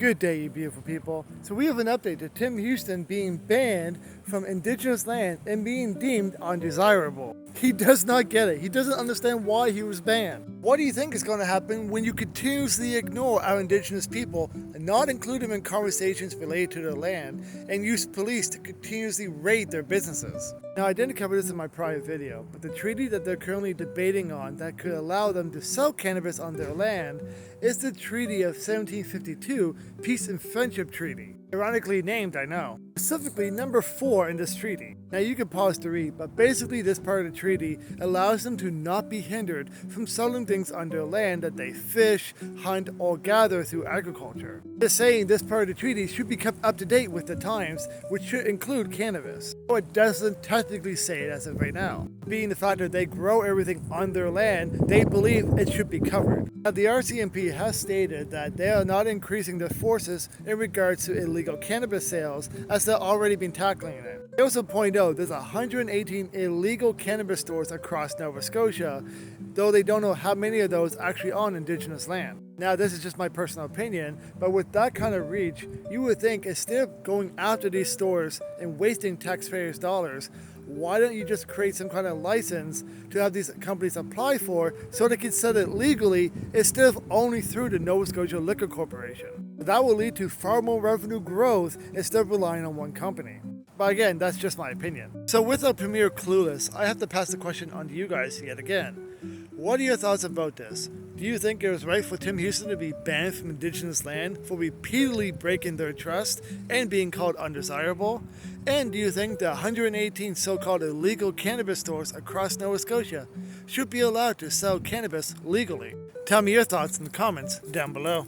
Good day, you beautiful people. So we have an update to Tim Houston being banned from Indigenous land and being deemed undesirable. He does not get it. He doesn't understand why he was banned. What do you think is going to happen when you continuously ignore our Indigenous people and not include them in conversations related to their land and use police to continuously raid their businesses? Now, I didn't cover this in my prior video, but the treaty that they're currently debating on that could allow them to sell cannabis on their land is the Treaty of 1752 Peace and Friendship Treaty. Ironically named, I know. Specifically number 4 in this treaty. Now you can pause to read, but basically this part of the treaty allows them to not be hindered from selling things on their land that they fish, hunt, or gather through agriculture. Just saying this part of the treaty should be kept up to date with the times, which should include cannabis. Though it doesn't technically say it as of right now. Being the fact that they grow everything on their land, they believe it should be covered. Now the RCMP has stated that they are not increasing their forces in regards to illegal cannabis sales as they've already been tackling it. They also point out there's 118 illegal cannabis stores across Nova Scotia, though they don't know how many of those actually on Indigenous land. Now this is just my personal opinion, but with that kind of reach, you would think instead of going after these stores and wasting taxpayers' dollars, why don't you just create some kind of license to have these companies apply for so they can sell it legally instead of only through the Nova Scotia Liquor Corporation? That will lead to far more revenue growth instead of relying on one company. But again, that's just my opinion. So with our premier clueless, I have to pass the question on to you guys yet again. What are your thoughts about this? Do you think it was right for Tim Houston to be banned from Indigenous land for repeatedly breaking their trust and being called undesirable? And do you think the 118 so-called illegal cannabis stores across Nova Scotia should be allowed to sell cannabis legally? Tell me your thoughts in the comments down below.